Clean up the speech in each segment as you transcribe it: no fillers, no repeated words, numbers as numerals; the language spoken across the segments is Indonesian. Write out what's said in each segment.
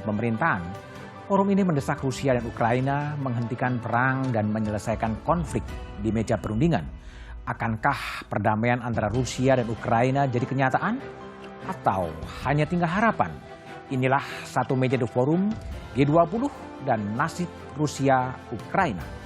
pemerintahan. Forum ini mendesak Rusia dan Ukraina menghentikan perang dan menyelesaikan konflik di meja perundingan. Akankah perdamaian antara Rusia dan Ukraina jadi kenyataan? Atau hanya tinggal harapan? Inilah satu meja The Forum, G20 dan nasib Rusia-Ukraina.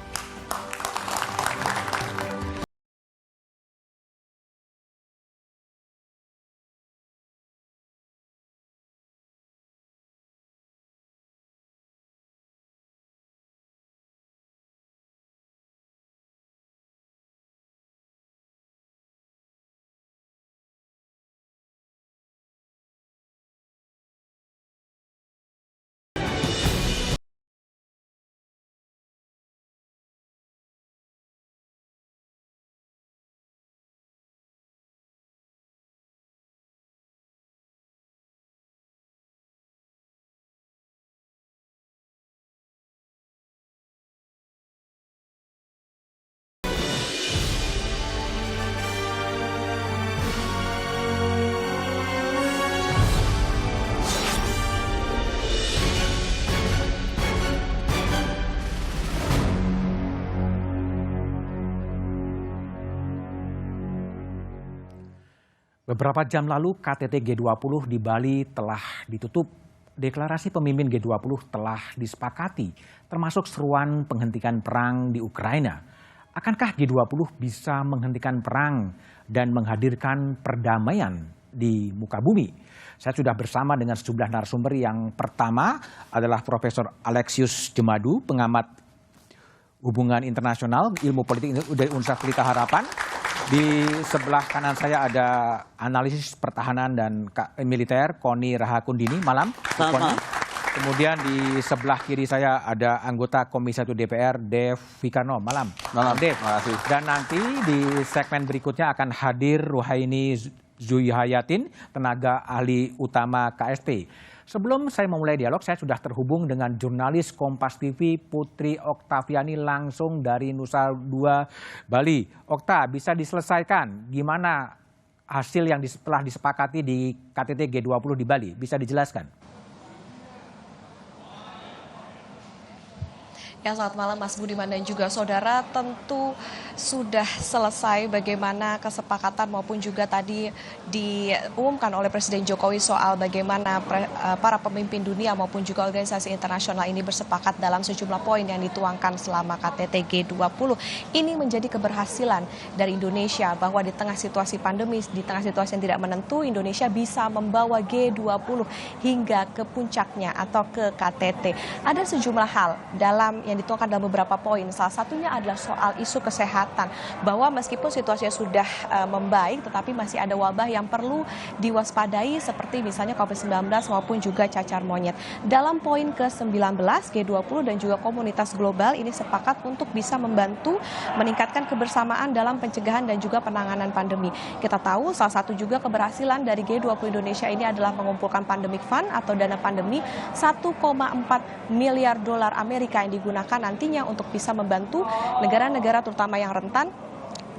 Beberapa jam lalu KTT G20 di Bali telah ditutup. Deklarasi pemimpin G20 telah disepakati, termasuk seruan penghentian perang di Ukraina. Akankah G20 bisa menghentikan perang dan menghadirkan perdamaian di muka bumi? Saya sudah bersama dengan sejumlah narasumber. Yang pertama adalah Profesor Alexius Jemadu, pengamat hubungan internasional, ilmu politik dari Universitas Pelita Harapan. Di sebelah kanan saya ada analisis pertahanan dan militer Koni Rahakundini. Malam, Koni. Kemudian di sebelah kiri saya ada anggota Komisi 1 DPR Dev Vikarno. Malam, Dev. Dan nanti di segmen berikutnya akan hadir Ruhaini Zuihayatin, tenaga ahli utama KSP. Sebelum saya memulai dialog, saya sudah terhubung dengan jurnalis Kompas TV Putri Oktaviani langsung dari Nusa Dua, Bali. Okta, bisa diselesaikan gimana hasil yang telah disepakati di KTT G20 di Bali? Bisa dijelaskan? Ya, selamat malam Mas Budiman dan juga saudara. Tentu sudah selesai bagaimana kesepakatan maupun juga tadi diumumkan oleh Presiden Jokowi soal bagaimana para pemimpin dunia maupun juga organisasi internasional ini bersepakat dalam sejumlah poin yang dituangkan selama KTT G20. Ini menjadi keberhasilan dari Indonesia bahwa di tengah situasi pandemi, di tengah situasi yang tidak menentu, Indonesia bisa membawa G20 hingga ke puncaknya atau ke KTT. Ada sejumlah hal yang dituangkan dalam beberapa poin. Salah satunya adalah soal isu kesehatan, bahwa meskipun situasinya sudah membaik, tetapi masih ada wabah yang perlu diwaspadai seperti misalnya COVID-19 maupun juga cacar monyet. Dalam poin ke-19, G20 dan juga komunitas global ini sepakat untuk bisa membantu meningkatkan kebersamaan dalam pencegahan dan juga penanganan pandemi. Kita tahu salah satu juga keberhasilan dari G20 Indonesia ini adalah mengumpulkan pandemic fund atau dana pandemi 1,4 miliar dolar Amerika yang digunakan nantinya untuk bisa membantu negara-negara terutama yang rentan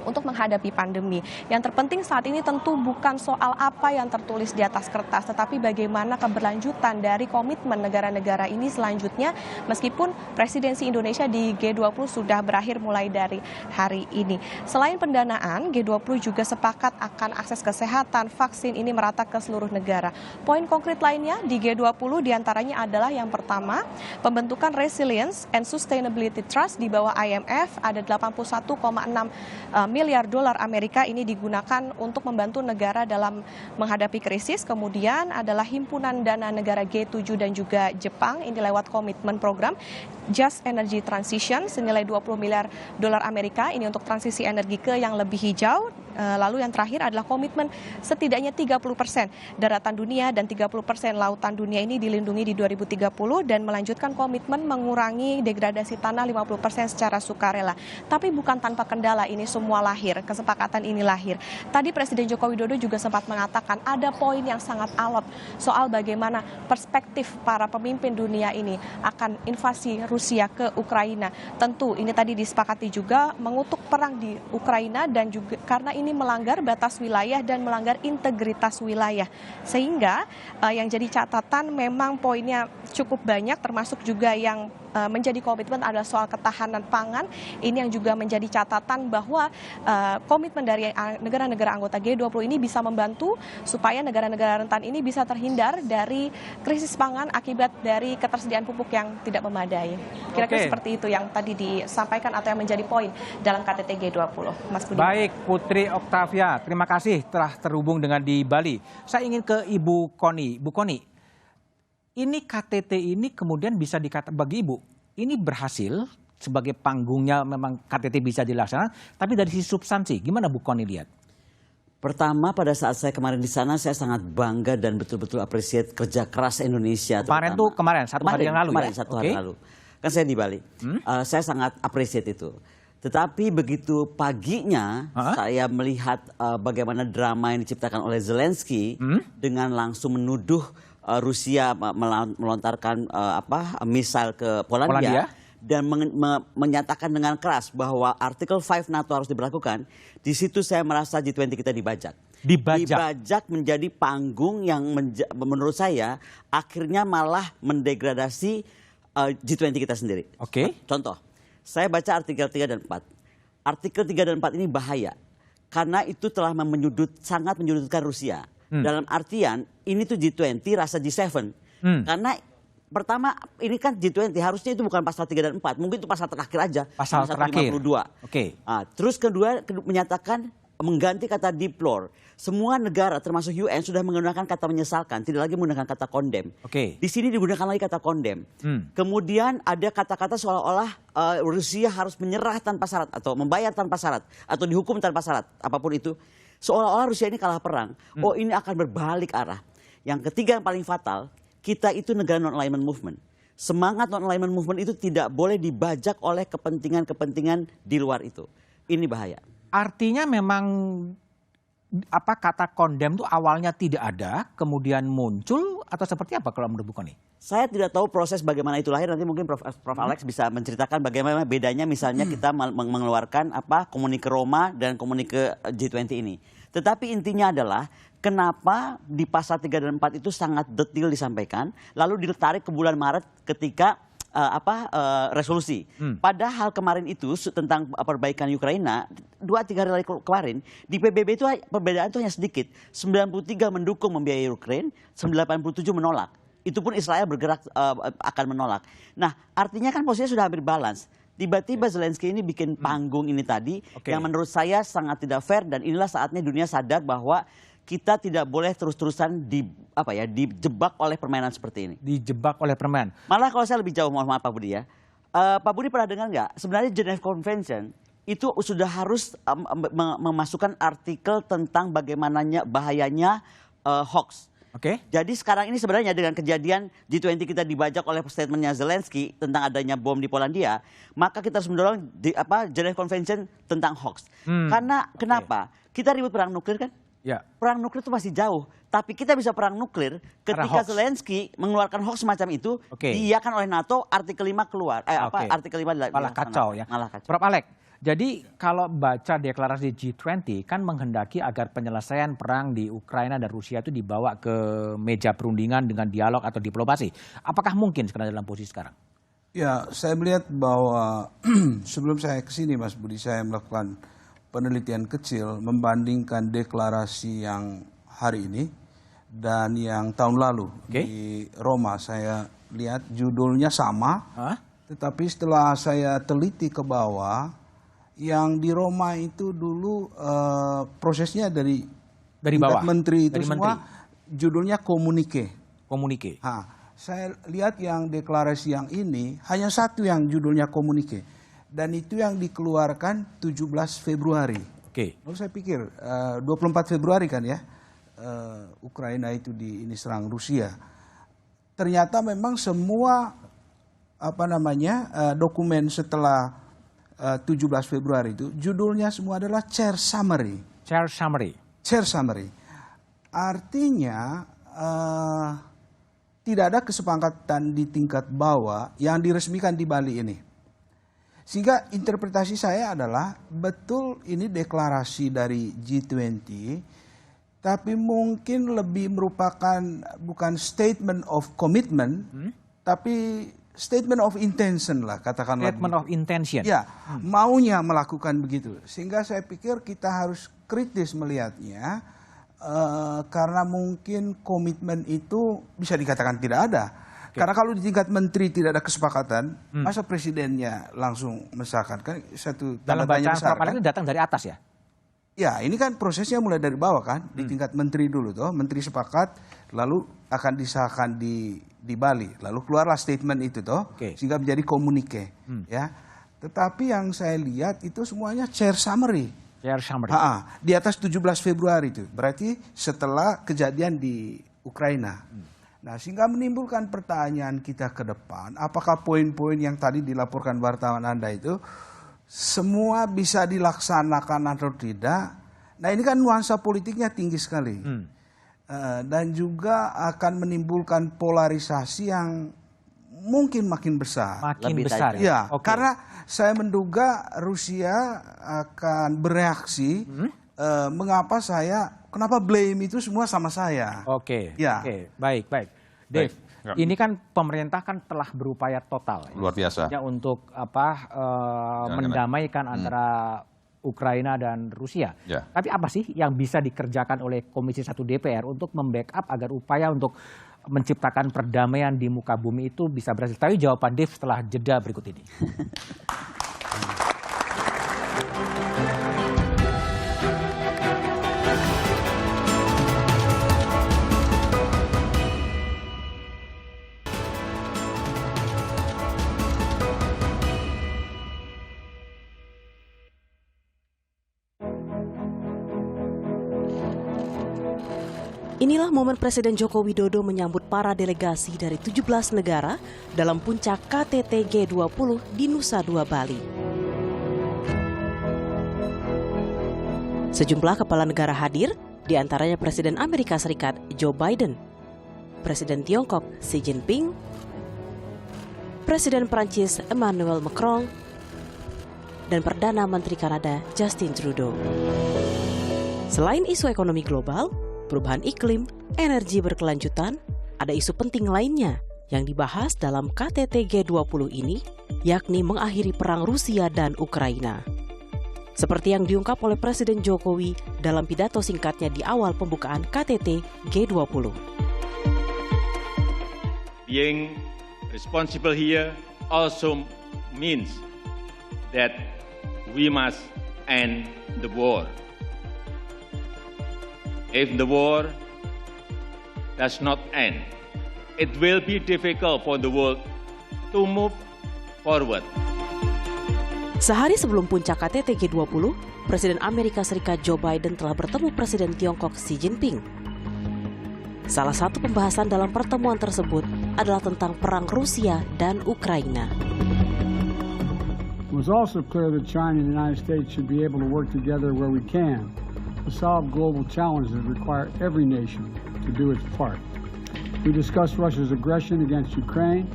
untuk menghadapi pandemi. Yang terpenting saat ini tentu bukan soal apa yang tertulis di atas kertas, tetapi bagaimana keberlanjutan dari komitmen negara-negara ini selanjutnya, meskipun presidensi Indonesia di G20 sudah berakhir mulai dari hari ini. Selain pendanaan, G20 juga sepakat akan akses kesehatan, vaksin ini merata ke seluruh negara. Poin konkret lainnya di G20 diantaranya adalah yang pertama, pembentukan Resilience and Sustainability Trust di bawah IMF, ada 81,6 miliar dolar Amerika ini digunakan untuk membantu negara dalam menghadapi krisis. Kemudian adalah himpunan dana negara G7 dan juga Jepang, ini lewat komitmen program Just Energy Transition senilai 20 miliar dolar Amerika, ini untuk transisi energi ke yang lebih hijau. Lalu yang terakhir adalah komitmen setidaknya 30% daratan dunia dan 30% lautan dunia ini dilindungi di 2030 dan melanjutkan komitmen mengurangi degradasi tanah 50% secara sukarela. Tapi bukan tanpa kendala ini semua lahir, kesepakatan ini lahir. Tadi Presiden Joko Widodo juga sempat mengatakan ada poin yang sangat alot soal bagaimana perspektif para pemimpin dunia ini akan invasi Rusia ke Ukraina. Tentu ini tadi disepakati juga mengutuk perang di Ukraina dan juga karena ini melanggar batas wilayah dan melanggar integritas wilayah. Sehingga yang jadi catatan memang poinnya cukup banyak, termasuk juga yang menjadi komitmen adalah soal ketahanan pangan. Ini yang juga menjadi catatan bahwa komitmen dari negara-negara anggota G20 ini bisa membantu supaya negara-negara rentan ini bisa terhindar dari krisis pangan akibat dari ketersediaan pupuk yang tidak memadai. Kira-kira seperti itu yang tadi disampaikan atau yang menjadi poin dalam KTT G20. Mas Budi. Baik, Putri Oktavia, terima kasih telah terhubung dengan di Bali. Saya ingin ke Ibu Koni. Bu Koni, ini KTT ini kemudian bisa dikatakan bagi Ibu, ini berhasil sebagai panggungnya memang KTT bisa dilaksanakan, tapi dari sisi substansi, gimana Bu Koni lihat? Pertama, pada saat saya kemarin di sana, saya sangat bangga dan betul-betul appreciate kerja keras Indonesia. Kemarin, satu hari yang lalu ya? Satu hari lalu. Kan saya di Bali. Saya sangat appreciate itu. Tetapi begitu paginya saya melihat bagaimana drama yang diciptakan oleh Zelensky dengan langsung menuduh Rusia melontarkan misal ke Polandia. Dan menyatakan dengan keras bahwa Artikel 5 NATO harus diberlakukan. Di situ saya merasa G20 kita dibajak. Dibajak menjadi panggung yang menurut saya akhirnya malah mendegradasi G20 kita sendiri. Contoh, saya baca artikel 3 dan 4. Artikel 3 dan 4 ini bahaya. Karena itu telah sangat menyudutkan Rusia. Dalam artian ini tuh G20 rasa G7. Karena pertama ini kan G20 harusnya itu bukan pasal 3 dan 4. Mungkin itu pasal terakhir aja. Pasal terakhir. 52. Terus kedua menyatakan mengganti kata deplore. Semua negara termasuk UN sudah menggunakan kata menyesalkan, tidak lagi menggunakan kata condemn. Di sini digunakan lagi kata condemn. Kemudian ada kata-kata seolah-olah Rusia harus menyerah tanpa syarat atau membayar tanpa syarat atau dihukum tanpa syarat, apapun itu. Seolah-olah Rusia ini kalah perang. Oh, ini akan berbalik arah. Yang ketiga yang paling fatal, kita itu negara non-alignment movement. Semangat non-alignment movement itu tidak boleh dibajak oleh kepentingan-kepentingan di luar itu. Ini bahaya. Artinya memang kata condemn itu awalnya tidak ada, kemudian muncul atau seperti apa kalau menurut Bu Koni? Saya tidak tahu proses bagaimana itu lahir. Nanti mungkin Prof. Alex bisa menceritakan bagaimana bedanya misalnya kita mengeluarkan komunike Roma dan komunike G20 ini. Tetapi intinya adalah kenapa di pasal 3 dan 4 itu sangat detail disampaikan, lalu ditarik ke bulan Maret ketika resolusi. Padahal kemarin itu tentang perbaikan Ukraina 2-3 hari kemarin di PBB itu perbedaan itu hanya sedikit. 93 mendukung membiayai Ukraina, 87 menolak. Itu pun Israel bergerak akan menolak. Nah, artinya kan posisinya sudah hampir balance. Tiba-tiba Zelensky ini bikin panggung ini tadi yang menurut saya sangat tidak fair, dan inilah saatnya dunia sadar bahwa kita tidak boleh terus-terusan dijebak oleh permainan seperti ini. Dijebak oleh permainan. Malah kalau saya lebih jauh, mohon maaf Pak Budi ya. Pak Budi pernah dengar nggak? Sebenarnya Geneva Convention itu sudah harus memasukkan artikel tentang bagaimananya bahayanya hoax. Jadi sekarang ini sebenarnya dengan kejadian G20 kita dibajak oleh statementnya Zelensky tentang adanya bom di Polandia, maka kita harus mendorong Geneva Convention tentang hoax. Karena kenapa? Kita ribut perang nuklir kan? Perang nuklir itu masih jauh, tapi kita bisa perang nuklir ketika Zelensky mengeluarkan hoax semacam itu, diiyakan oleh NATO, artikel 5 keluar. Artikel 5 malah kacau ya. Prof. Alex, jadi kalau baca deklarasi G20 kan menghendaki agar penyelesaian perang di Ukraina dan Rusia itu dibawa ke meja perundingan dengan dialog atau diplomasi. Apakah mungkin sekarang dalam posisi sekarang? Ya, saya melihat bahwa sebelum saya ke sini Mas Budi, saya melakukan penelitian kecil membandingkan deklarasi yang hari ini dan yang tahun lalu di Roma. Saya lihat judulnya sama, tetapi setelah saya teliti ke bawah, yang di Roma itu dulu prosesnya dari bawah, menteri itu semua judulnya komunike. Saya lihat yang deklarasi yang ini hanya satu yang judulnya komunike. Dan itu yang dikeluarkan 17 Februari. Lalu saya pikir 24 Februari kan ya, Ukraina itu serang Rusia. Ternyata memang semua dokumen setelah 17 Februari itu judulnya semua adalah chair summary. Artinya tidak ada kesepakatan di tingkat bawah yang diresmikan di Bali ini. Sehingga interpretasi saya adalah betul ini deklarasi dari G20, tapi mungkin lebih merupakan bukan statement of commitment, tapi statement of intention lah, katakanlah. Statement of intention. Ya, maunya melakukan begitu. Sehingga saya pikir kita harus kritis melihatnya, karena mungkin komitmen itu bisa dikatakan tidak ada. Karena kalau di tingkat menteri tidak ada kesepakatan, masa presidennya langsung mesahkan, kan satu Dalam tanda tanya bacaan besar, surat kan? itu datang dari atas ya? Ya, ini kan prosesnya mulai dari bawah kan, di tingkat menteri dulu toh, menteri sepakat, lalu akan disahkan di Bali, lalu keluarlah statement itu toh, sehingga menjadi komunike, ya. Tetapi yang saya lihat itu semuanya chair summary. Chair summary. Di atas 17 Februari itu, berarti setelah kejadian di Ukraina. Nah, sehingga menimbulkan pertanyaan kita ke depan, apakah poin-poin yang tadi dilaporkan wartawan Anda itu semua bisa dilaksanakan atau tidak? Nah, ini kan nuansa politiknya tinggi sekali. Dan juga akan menimbulkan polarisasi yang mungkin makin besar. Makin Lebih besar tajam. ya? Ya, karena saya menduga Rusia akan bereaksi, kenapa blame itu semua sama saya. Oke, Ya. oke, baik. Dave, ini kan pemerintah kan telah berupaya total Luar biasa. ya, untuk mendamaikan antara Ukraina dan Rusia. Ya. Tapi apa sih yang bisa dikerjakan oleh Komisi 1 DPR untuk membackup agar upaya untuk menciptakan perdamaian di muka bumi itu bisa berhasil? Tapi jawaban Dave setelah jeda berikut ini. Inilah momen Presiden Joko Widodo menyambut para delegasi dari 17 negara dalam puncak KTT G20 di Nusa Dua, Bali. Sejumlah kepala negara hadir, di antaranya Presiden Amerika Serikat Joe Biden, Presiden Tiongkok Xi Jinping, Presiden Prancis Emmanuel Macron, dan Perdana Menteri Kanada Justin Trudeau. Selain isu ekonomi global, perubahan iklim, energi berkelanjutan, ada isu penting lainnya yang dibahas dalam KTT G20 ini, yakni mengakhiri perang Rusia dan Ukraina. Seperti yang diungkap oleh Presiden Jokowi dalam pidato singkatnya di awal pembukaan KTT G20. Being responsible here also means that we must end the war. If the war does not end, it will be difficult for the world to move forward. Sehari sebelum puncak KTT G20, Presiden Amerika Serikat Joe Biden telah bertemu Presiden Tiongkok Xi Jinping. Salah satu pembahasan dalam pertemuan tersebut adalah tentang perang Rusia dan Ukraina. It was also clear that China and the United States should be able to work together where we can to solve global challenges that require every nation to do its part. We discussed Russia's aggression against Ukraine,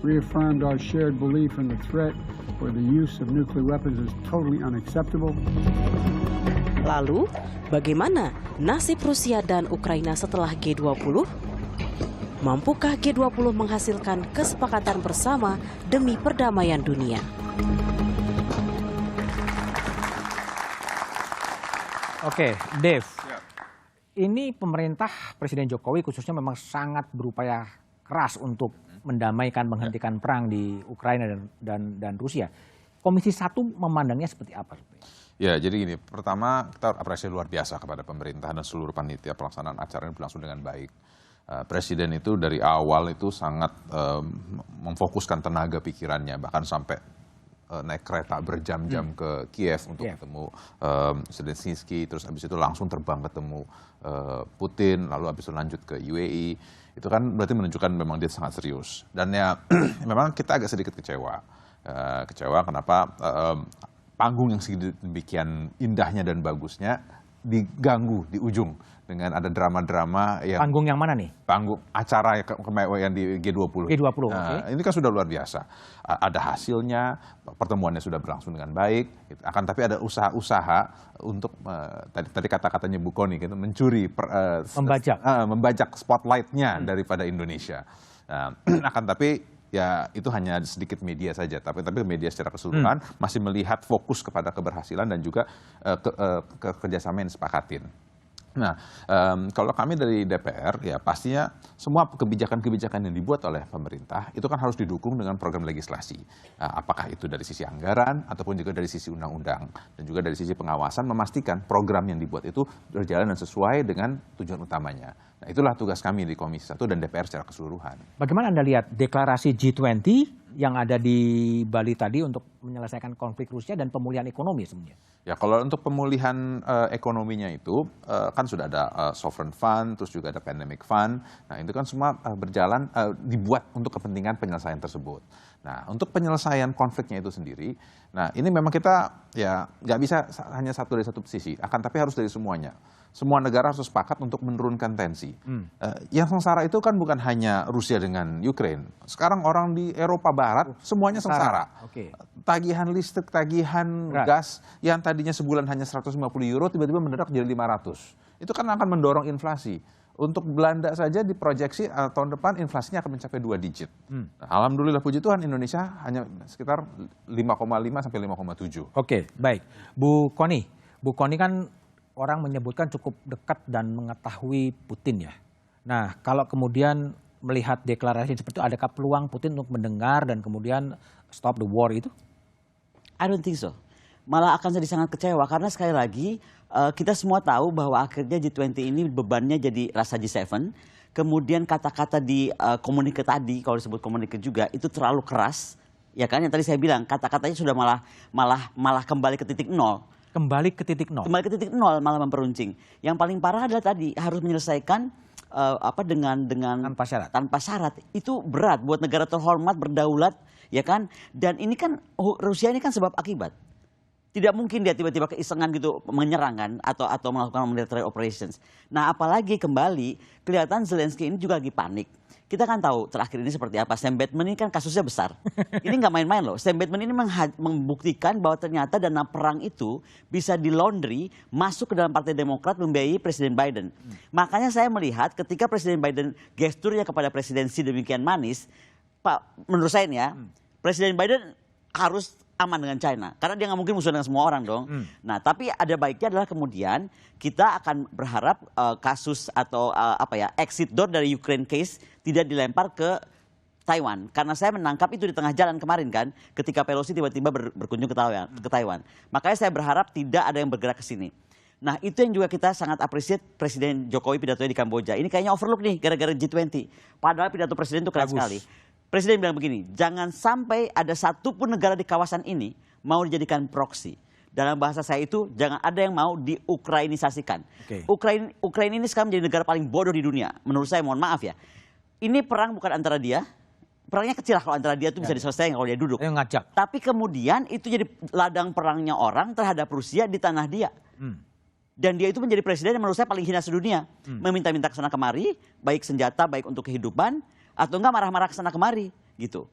reaffirmed our shared belief in the threat where the use of nuclear weapons is totally unacceptable. Lalu, bagaimana nasib Rusia dan Ukraina setelah G20? Mampukah G20 menghasilkan kesepakatan bersama demi perdamaian dunia? Oke, Dave. Ini pemerintah Presiden Jokowi khususnya memang sangat berupaya keras untuk mendamaikan, menghentikan perang di Ukraina dan Rusia. Komisi 1 memandangnya seperti apa? Ya, jadi gini, pertama kita apresiasi luar biasa kepada pemerintah dan seluruh panitia pelaksanaan acara ini berlangsung dengan baik. Presiden itu dari awal itu sangat memfokuskan tenaga pikirannya, bahkan sampai naik kereta berjam-jam ke Kiev untuk ketemu Zelensky, terus habis itu langsung terbang ketemu Putin, lalu habis itu lanjut ke UAE. Itu kan berarti menunjukkan memang dia sangat serius. Dan ya memang kita agak sedikit kecewa. Kecewa kenapa panggung yang sedemikian indahnya dan bagusnya diganggu di ujung dengan ada drama-drama yang Panggung yang mana nih? panggung acara yang di G20. G20, Nah, ini kan sudah luar biasa. Ada hasilnya, pertemuannya sudah berlangsung dengan baik. Akan tapi ada usaha-usaha untuk tadi kata-katanya Bu Kony gitu, mencuri, membajak spotlight-nya daripada Indonesia. Akan tapi ya itu hanya sedikit media saja, tapi media secara keseluruhan masih melihat fokus kepada keberhasilan dan juga kerjasama yang disepakatin. Nah, kalau kami dari DPR, ya pastinya semua kebijakan-kebijakan yang dibuat oleh pemerintah itu kan harus didukung dengan program legislasi. Apakah itu dari sisi anggaran ataupun juga dari sisi undang-undang dan juga dari sisi pengawasan memastikan program yang dibuat itu berjalan dan sesuai dengan tujuan utamanya. Nah, itulah tugas kami di Komisi 1 dan DPR secara keseluruhan. Bagaimana Anda lihat deklarasi G20 yang ada di Bali tadi untuk menyelesaikan konflik Rusia dan pemulihan ekonomi sebenarnya? Ya, kalau untuk pemulihan ekonominya itu kan sudah ada sovereign fund, terus juga ada pandemic fund. Nah, itu kan semua berjalan dibuat untuk kepentingan penyelesaian tersebut. Nah, untuk penyelesaian konfliknya itu sendiri, nah ini memang kita ya nggak bisa hanya satu dari satu sisi, akan tapi harus dari semuanya. Semua negara harus sepakat untuk menurunkan tensi. Yang sengsara itu kan bukan hanya Rusia dengan Ukraine. Sekarang orang di Eropa Barat semuanya sengsara. Tagihan listrik, tagihan gas yang tadinya sebulan hanya 150 euro tiba-tiba mendadak jadi 500. Itu kan akan mendorong inflasi. Untuk Belanda saja diproyeksi tahun depan inflasinya akan mencapai 2 digit. Nah, alhamdulillah puji Tuhan Indonesia hanya sekitar 5,5 sampai 5,7. Oke, baik. Bu Kony kan orang menyebutkan cukup dekat dan mengetahui Putin ya. Nah, kalau kemudian melihat deklarasi seperti itu, adakah peluang Putin untuk mendengar dan kemudian stop the war itu? I don't think so. Malah akan jadi sangat kecewa karena sekali lagi kita semua tahu bahwa akhirnya G20 ini bebannya jadi rasa G7. Kemudian kata-kata di komunike tadi, kalau disebut komunike juga, itu terlalu keras. Ya kan, yang tadi saya bilang kata-katanya sudah malah kembali ke titik nol. Kembali ke titik nol. Kembali ke titik nol, malah memperuncing. Yang paling parah adalah tadi harus menyelesaikan dengan tanpa syarat. Itu berat buat negara terhormat berdaulat, ya kan? Dan ini kan Rusia ini kan sebab akibat. Tidak mungkin dia tiba-tiba keisengan gitu menyerang kan atau melakukan military operations. Nah, apalagi kembali kelihatan Zelensky ini juga lagi panik. Kita kan tahu terakhir ini seperti apa. Sam Bankman ini kan kasusnya besar. Ini nggak main-main loh. Sam Bankman ini membuktikan bahwa ternyata dana perang itu bisa di-laundry masuk ke dalam Partai Demokrat membiayai Presiden Biden. Makanya saya melihat ketika Presiden Biden gesturnya kepada presidensi demikian manis, menurut saya ini ya, Presiden Biden harus aman dengan China. Karena dia nggak mungkin musuh dengan semua orang dong. Nah, tapi ada baiknya adalah kemudian kita akan berharap kasus atau exit door dari Ukraine case tidak dilempar ke Taiwan. Karena saya menangkap itu di tengah jalan kemarin kan, ketika Pelosi tiba-tiba berkunjung ke Taiwan. Makanya saya berharap tidak ada yang bergerak ke sini. Nah, itu yang juga kita sangat appreciate Presiden Jokowi pidatonya di Kamboja. Ini kayaknya overlook nih gara-gara G20. Padahal pidato Presiden itu keren sekali. Presiden bilang begini, jangan sampai ada satupun negara di kawasan ini mau dijadikan proksi. Dalam bahasa saya itu, jangan ada yang mau diukrainisasikan. Ukraina ini sekarang menjadi negara paling bodoh di dunia. Menurut saya, mohon maaf ya. Ini perang bukan antara dia. Perangnya kecil lah kalau antara dia itu bisa diselesaikan kalau dia duduk. Ngajak. Tapi kemudian itu jadi ladang perangnya orang terhadap Rusia di tanah dia. Dan dia itu menjadi presiden yang menurut saya paling hina sedunia. Meminta-minta kesana kemari, baik senjata, baik untuk kehidupan, atau enggak marah-marah kesana kemari gitu.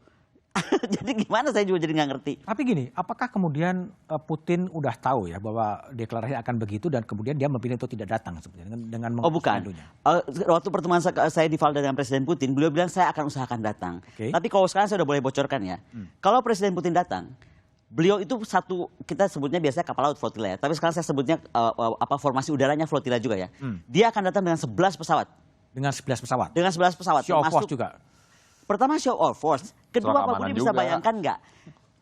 Jadi gimana saya juga jadi nggak ngerti. Tapi gini, apakah kemudian Putin udah tahu ya bahwa deklarasi akan begitu dan kemudian dia memilih untuk tidak datang sebenarnya dengan bukan. Waktu pertemuan saya di Valda dengan Presiden Putin, beliau bilang saya akan usahakan datang. Tapi kalau sekarang saya udah boleh bocorkan ya. Kalau Presiden Putin datang, beliau itu kita sebutnya biasanya kapal laut flotilla ya. Tapi sekarang saya sebutnya formasi udaranya flotilla juga ya. Dia akan datang dengan 11 pesawat. Dengan 11 pesawat? Dengan 11 pesawat. Show of force juga? Pertama show of force. Kedua Pak Budi bisa bayangkan nggak?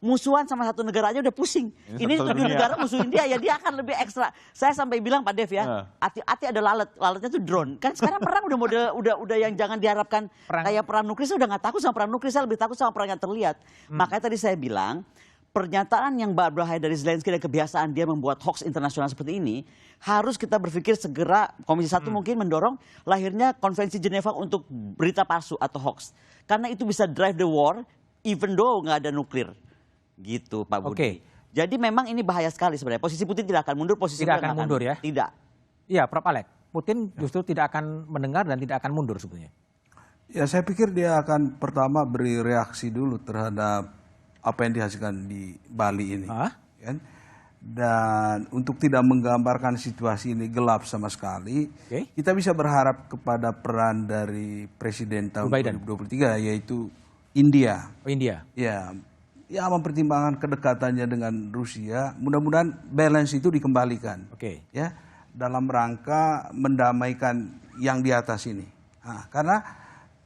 Musuhan sama satu negara aja udah pusing. Ini 7 negara musuhin dia, ya dia akan lebih ekstra. Saya sampai bilang Pak Dev ya, hati-hati ada lalatnya tuh drone. Kan sekarang perang udah yang jangan diharapkan kayak perang nuklir. Saya udah nggak takut sama perang nuklir, saya lebih takut sama perang yang terlihat. Makanya tadi saya bilang, pernyataan yang berbahaya dari Zelensky dan kebiasaan dia membuat hoax internasional seperti ini, harus kita berpikir segera Komisi 1 mungkin mendorong lahirnya konvensi Geneva untuk berita palsu atau hoax. Karena itu bisa drive the war even though nggak ada nuklir. Gitu Pak Budi. Jadi memang ini bahaya sekali sebenarnya. Posisi Putin tidak akan mundur, posisi tidak akan mundur ya? Tidak. Iya, Prof. Alex, Putin justru tidak akan mendengar dan tidak akan mundur sebetulnya. Ya, saya pikir dia akan pertama beri reaksi dulu terhadap apa yang dihasilkan di Bali ini. Kan? Dan untuk tidak menggambarkan situasi ini gelap sama sekali, kita bisa berharap kepada peran dari Presiden tahun 2023 yaitu India. Oh, India. Ya, mempertimbangkan kedekatannya dengan Rusia, mudah-mudahan balance itu dikembalikan. Ya, dalam rangka mendamaikan yang di atas ini. Nah, karena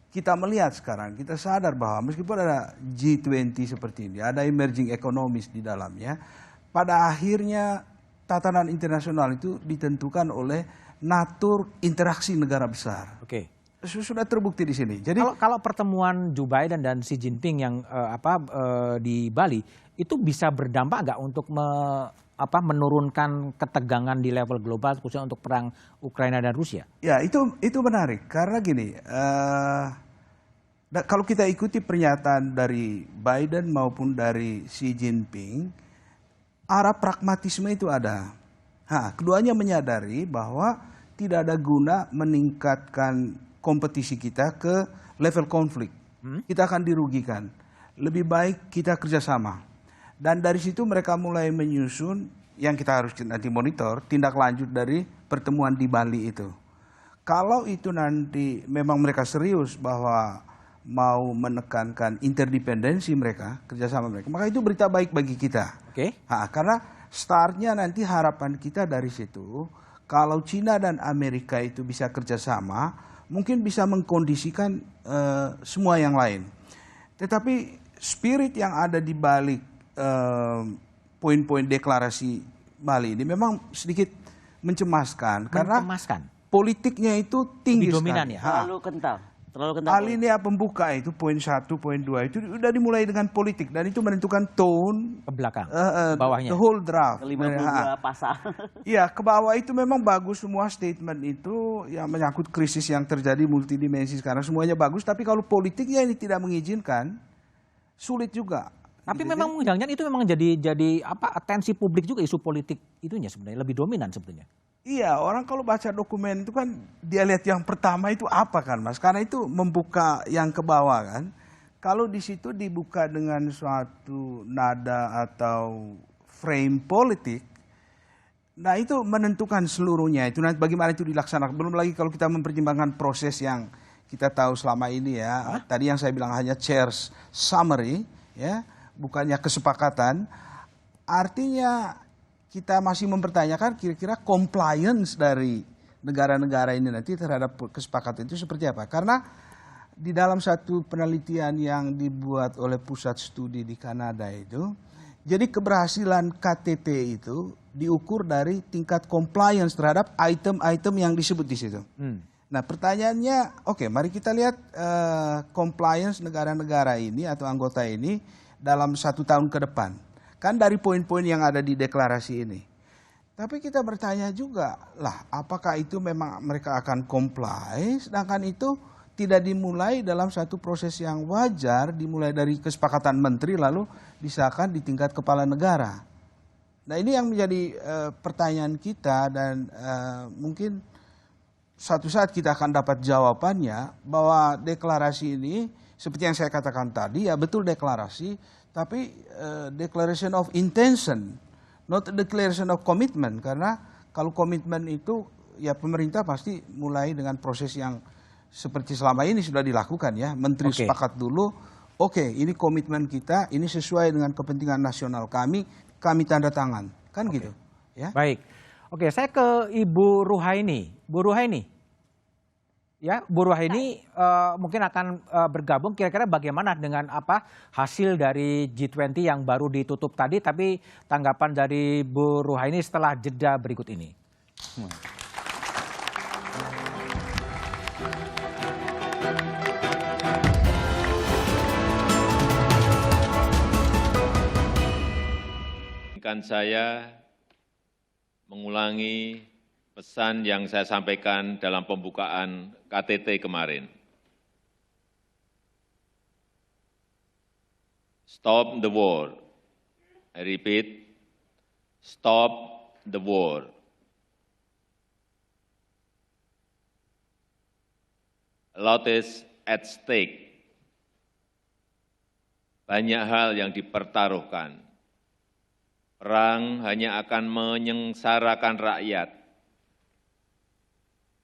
kita melihat sekarang, kita sadar bahwa meskipun ada G20 seperti ini, ada emerging economies di dalamnya, pada akhirnya tatanan internasional itu ditentukan oleh natur interaksi negara besar. Sudah terbukti di sini. Jadi kalau pertemuan Joe Biden dan Xi Jinping yang di Bali itu bisa berdampak nggak untuk menurunkan ketegangan di level global, khususnya untuk perang Ukraina dan Rusia? Ya, itu menarik karena gini. Kalau kita ikuti pernyataan dari Biden maupun dari Xi Jinping, arah pragmatisme itu ada. Keduanya menyadari bahwa tidak ada guna meningkatkan kompetisi kita ke level konflik. Kita akan dirugikan. Lebih baik kita kerjasama. Dan dari situ mereka mulai menyusun yang kita harus nanti monitor tindak lanjut dari pertemuan di Bali itu. Kalau itu nanti memang mereka serius bahwa mau menekankan interdependensi mereka, kerjasama mereka, maka itu berita baik bagi kita. Karena startnya nanti harapan kita dari situ, kalau Cina dan Amerika itu bisa kerjasama, mungkin bisa mengkondisikan semua yang lain. Tetapi spirit yang ada di balik poin-poin deklarasi Bali ini memang sedikit mencemaskan. Karena politiknya itu tinggi sekali. Terlalu kental. Alinea pembuka itu poin 1, poin 2 itu udah dimulai dengan politik dan itu menentukan tone ke belakang, bawahnya. The whole draft. 52 pasal. Iya, ke bawah itu memang bagus semua statement itu yang menyangkut krisis yang terjadi multidimensi sekarang semuanya bagus, tapi kalau politiknya ini tidak mengizinkan sulit juga. Tapi memang jangan itu memang jadi atensi publik juga isu politik itunya sebenarnya lebih dominan sebetulnya. Iya, orang kalau baca dokumen itu kan dia lihat yang pertama itu apa kan, Mas? Karena itu membuka yang ke bawah kan. Kalau di situ dibuka dengan suatu nada atau frame politik, nah itu menentukan seluruhnya. Itu nanti bagaimana itu dilaksanakan. Belum lagi kalau kita mempertimbangkan proses yang kita tahu selama ini ya. Tadi yang saya bilang hanya chairs summary ya, bukannya kesepakatan. Artinya kita masih mempertanyakan kira-kira compliance dari negara-negara ini nanti terhadap kesepakatan itu seperti apa. Karena di dalam satu penelitian yang dibuat oleh pusat studi di Kanada itu, jadi keberhasilan KTT itu diukur dari tingkat compliance terhadap item-item yang disebut di situ. Nah pertanyaannya, oke, mari kita lihat compliance negara-negara ini atau anggota ini dalam 1 tahun ke depan. Kan dari poin-poin yang ada di deklarasi ini. Tapi kita bertanya juga, lah apakah itu memang mereka akan comply, sedangkan itu tidak dimulai dalam satu proses yang wajar, dimulai dari kesepakatan menteri lalu disahkan di tingkat kepala negara. Nah ini yang menjadi pertanyaan kita dan mungkin suatu saat kita akan dapat jawabannya bahwa deklarasi ini seperti yang saya katakan tadi, ya betul deklarasi, tapi declaration of intention, not declaration of commitment. Karena kalau komitmen itu ya pemerintah pasti mulai dengan proses yang seperti selama ini sudah dilakukan ya. Menteri sepakat dulu, oke, ini komitmen kita, ini sesuai dengan kepentingan nasional kami tanda tangan. Kan gitu. Ya. Baik, oke, saya ke Ibu Ruhaini. Bu Ruhaini. Ya, Bu Ruhaini mungkin akan bergabung. Kira-kira bagaimana dengan hasil dari G20 yang baru ditutup tadi, tapi tanggapan dari Bu Ruhaini setelah jeda berikut ini. Saya mengulangi pesan yang saya sampaikan dalam pembukaan KTT kemarin. Stop the war. I repeat, stop the war. A lot is at stake. Banyak hal yang dipertaruhkan. Perang hanya akan menyengsarakan rakyat.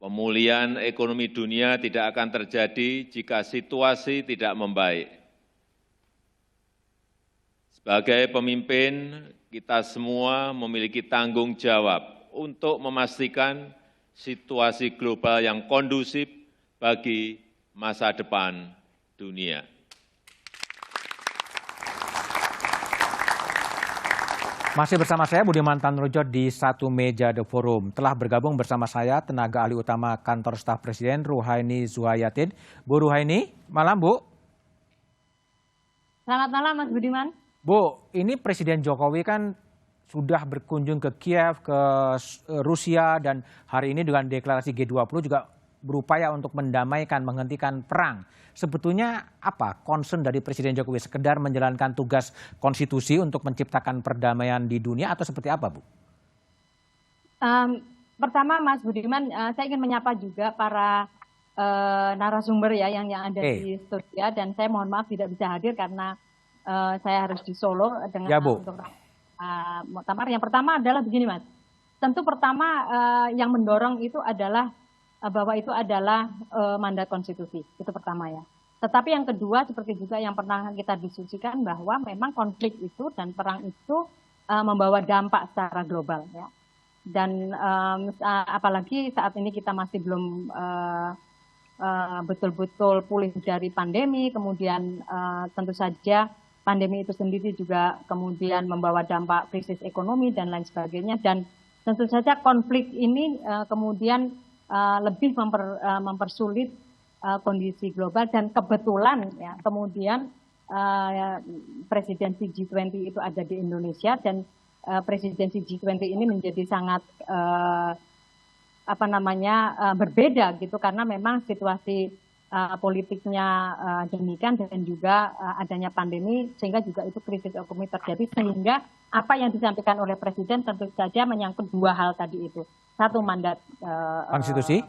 Pemulihan ekonomi dunia tidak akan terjadi jika situasi tidak membaik. Sebagai pemimpin, kita semua memiliki tanggung jawab untuk memastikan situasi global yang kondusif bagi masa depan dunia. Masih bersama saya Budiman Tanrujo di Satu Meja The Forum. Telah bergabung bersama saya tenaga ahli utama Kantor Staf Presiden Ruhaini Zuhayatin. Bu Ruhaini, malam Bu. Selamat malam Mas Budiman. Bu, ini Presiden Jokowi kan sudah berkunjung ke Kiev, ke Rusia, dan hari ini dengan deklarasi G20 juga berupaya untuk mendamaikan, menghentikan perang. Sebetulnya apa concern dari Presiden Jokowi? Sekedar menjalankan tugas konstitusi untuk menciptakan perdamaian di dunia atau seperti apa, Bu? Pertama Mas Budiman, saya ingin menyapa juga para narasumber ya yang ada di studio, dan saya mohon maaf tidak bisa hadir karena saya harus di Solo dengan untuk muktamar. Yang pertama adalah begini Mas, tentu pertama yang mendorong itu adalah bahwa itu adalah mandat konstitusi, itu pertama ya. Tetapi yang kedua seperti juga yang pernah kita diskusikan bahwa memang konflik itu dan perang itu membawa dampak secara global ya. Dan apalagi saat ini kita masih belum betul-betul pulih dari pandemi, kemudian tentu saja pandemi itu sendiri juga kemudian membawa dampak krisis ekonomi dan lain sebagainya, dan tentu saja konflik ini kemudian lebih mempersulit kondisi global, dan kebetulan ya kemudian presidensi G20 itu ada di Indonesia, dan presidensi G20 ini menjadi sangat berbeda gitu karena memang situasi politiknya demikian, dan juga adanya pandemi sehingga juga itu krisis ekonomi terjadi, sehingga apa yang disampaikan oleh Presiden tentu saja menyangkut dua hal tadi itu. Satu, mandat konstitusi,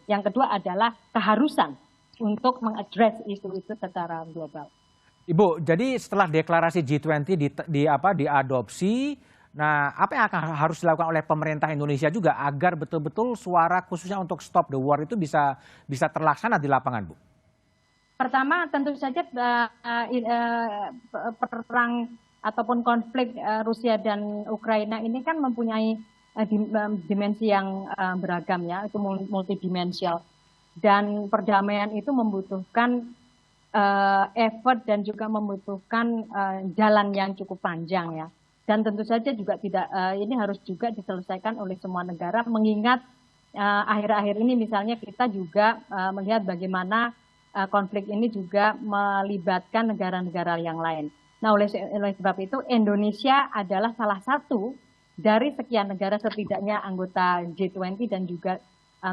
yang kedua adalah keharusan untuk mengadres isu itu secara global. Ibu, jadi setelah deklarasi G20 diadopsi, nah apa yang harus dilakukan oleh pemerintah Indonesia juga agar betul-betul suara khususnya untuk stop the war itu bisa terlaksana di lapangan, Bu? Pertama, tentu saja perang ataupun konflik Rusia dan Ukraina ini kan mempunyai dimensi yang beragam ya, itu multidimensial, dan perdamaian itu membutuhkan effort dan juga membutuhkan jalan yang cukup panjang ya, dan tentu saja juga tidak ini harus juga diselesaikan oleh semua negara, mengingat akhir-akhir ini misalnya kita juga melihat bagaimana konflik ini juga melibatkan negara-negara yang lain. Nah oleh sebab itu Indonesia adalah salah satu dari sekian negara, setidaknya anggota G20 dan juga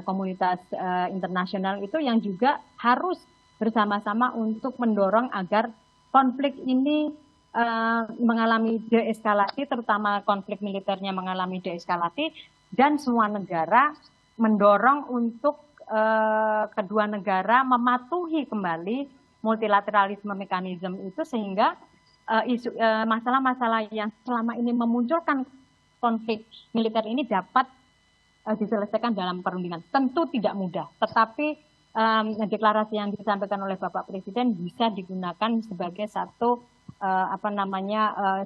komunitas internasional itu yang juga harus bersama-sama untuk mendorong agar konflik ini mengalami deeskalasi, terutama konflik militernya mengalami deeskalasi, dan semua negara mendorong untuk kedua negara mematuhi kembali multilateralisme mekanisme itu, sehingga masalah-masalah yang selama ini memunculkan konflik militer ini dapat diselesaikan dalam perundingan. Tentu tidak mudah, tetapi deklarasi yang disampaikan oleh Bapak Presiden bisa digunakan sebagai satu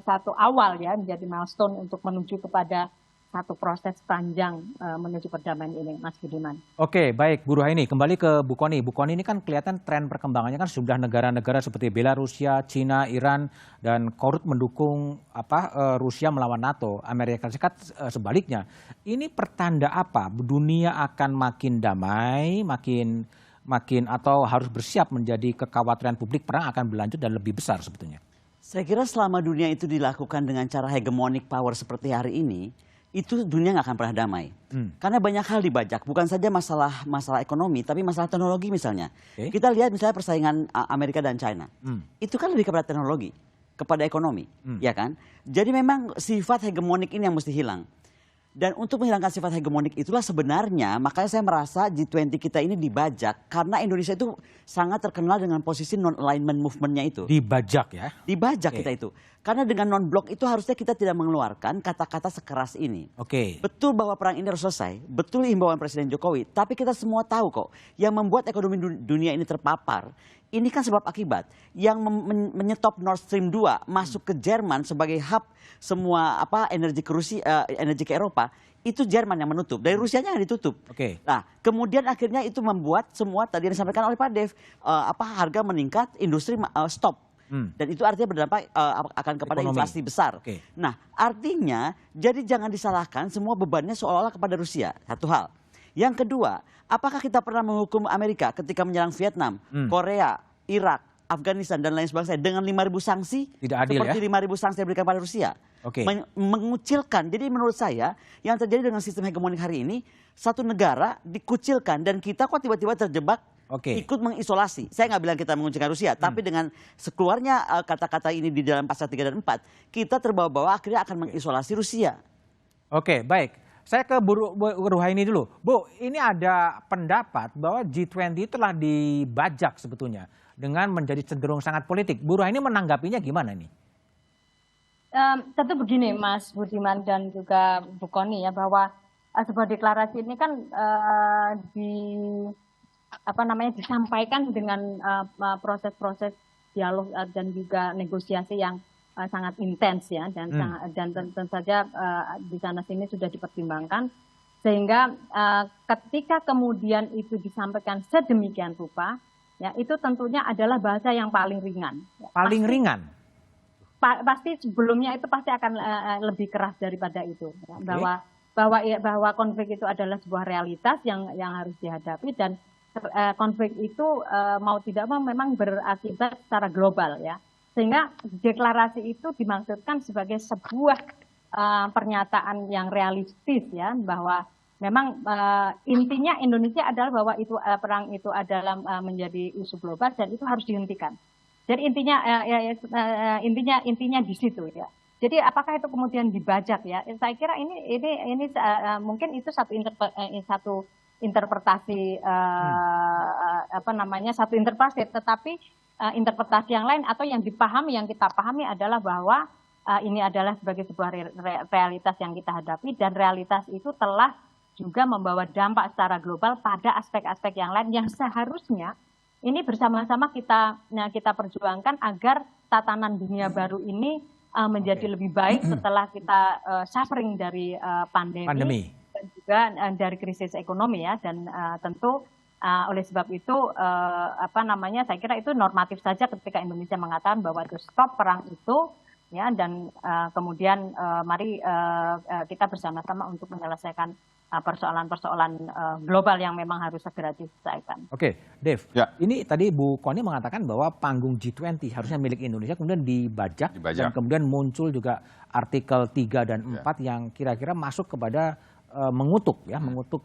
satu awal ya, menjadi milestone untuk menuju kepada satu proses panjang menuju perdamaian ini, Mas Budiman. Oke, baik, Bu Ruhaini, kembali ke Bu Kony. Bu Kony, ini kan kelihatan tren perkembangannya kan sudah negara-negara seperti Belarusia, Cina, Iran, dan korut mendukung Rusia melawan NATO, Amerika Serikat sebaliknya. Ini pertanda apa? Dunia akan makin damai, makin atau harus bersiap menjadi kekhawatiran publik perang akan berlanjut dan lebih besar sebetulnya? Saya kira selama dunia itu dilakukan dengan cara hegemonic power seperti hari ini, itu dunia nggak akan pernah damai. Karena banyak hal dibajak, bukan saja masalah ekonomi, tapi masalah teknologi misalnya. Kita lihat misalnya persaingan Amerika dan China. Itu kan lebih kepada teknologi, kepada ekonomi, ya kan? Jadi memang sifat hegemonik ini yang mesti hilang. Dan untuk menghilangkan sifat hegemonik itulah sebenarnya makanya saya merasa G20 kita ini dibajak karena Indonesia itu sangat terkenal dengan posisi non-alignment movement-nya itu. Dibajak ya? Dibajak kita itu. Karena dengan non-blok itu harusnya kita tidak mengeluarkan kata-kata sekeras ini. Betul bahwa perang ini harus selesai, betul himbauan Presiden Jokowi, tapi kita semua tahu kok yang membuat ekonomi dunia ini terpapar. Ini kan sebab akibat yang menyetop Nord Stream 2 masuk ke Jerman sebagai hub semua energi ke Rusia, energi ke Eropa, itu Jerman yang menutup. Dari Rusianya yang ditutup. Nah, kemudian akhirnya itu membuat semua tadi yang disampaikan oleh Pak Dev, harga meningkat, industri stop. Dan itu artinya berdampak akan kepada inflasi besar. Nah, artinya jadi jangan disalahkan semua bebannya seolah-olah kepada Rusia. Satu hal. Yang kedua, apakah kita pernah menghukum Amerika ketika menyerang Vietnam, Korea, Irak, Afghanistan dan lain sebagainya dengan 5.000 sanksi? Tidak adil seperti ya? 5.000 sanksi yang diberikan pada Rusia. Mengucilkan. Jadi menurut saya yang terjadi dengan sistem hegemonik hari ini, satu negara dikucilkan dan kita kok tiba-tiba terjebak ikut mengisolasi. Saya nggak bilang kita mengucilkan Rusia, tapi dengan sekeluarnya kata-kata ini di dalam pasal 3 dan 4, kita terbawa-bawa akhirnya akan mengisolasi Rusia. Baik. Saya ke Bu Ruhaini dulu. Bu, ini ada pendapat bahwa G20 telah dibajak sebetulnya dengan menjadi cenderung sangat politik. Bu Ruhaini menanggapinya gimana nih? Tentu begini Mas Budiman dan juga Bu Koni ya, bahwa sebuah deklarasi ini kan disampaikan dengan proses-proses dialog dan juga negosiasi yang sangat intens ya, dan tentu saja di sana sini sudah dipertimbangkan sehingga ketika kemudian itu disampaikan sedemikian rupa ya, itu tentunya adalah bahasa yang paling ringan. Paling ringan. Pasti sebelumnya itu pasti akan lebih keras daripada itu ya, bahwa konflik itu adalah sebuah realitas yang harus dihadapi, dan konflik itu mau tidak mau memang berakibat secara global ya. Sehingga deklarasi itu dimaksudkan sebagai sebuah pernyataan yang realistis ya, bahwa memang intinya Indonesia adalah bahwa itu perang itu adalah menjadi isu global dan itu harus dihentikan. Jadi intinya di situ ya. Jadi apakah itu kemudian dibajak ya? Saya kira ini mungkin itu satu interpretasi satu interpretasi, tetapi interpretasi yang lain atau yang kita pahami adalah bahwa ini adalah sebagai sebuah realitas yang kita hadapi, dan realitas itu telah juga membawa dampak secara global pada aspek-aspek yang lain yang seharusnya ini bersama-sama kita perjuangkan agar tatanan dunia baru ini menjadi lebih baik setelah kita suffering dari pandemi dan juga dari krisis ekonomi ya, dan tentu oleh sebab itu saya kira itu normatif saja ketika Indonesia mengatakan bahwa itu stop perang itu ya, dan kemudian mari kita bersama-sama untuk menyelesaikan persoalan-persoalan global yang memang harus segera diselesaikan. Dev, ini tadi Bu Koni mengatakan bahwa panggung G20 harusnya milik Indonesia kemudian dibajak. Dan kemudian muncul juga artikel 3 dan 4 yang kira-kira masuk kepada mengutuk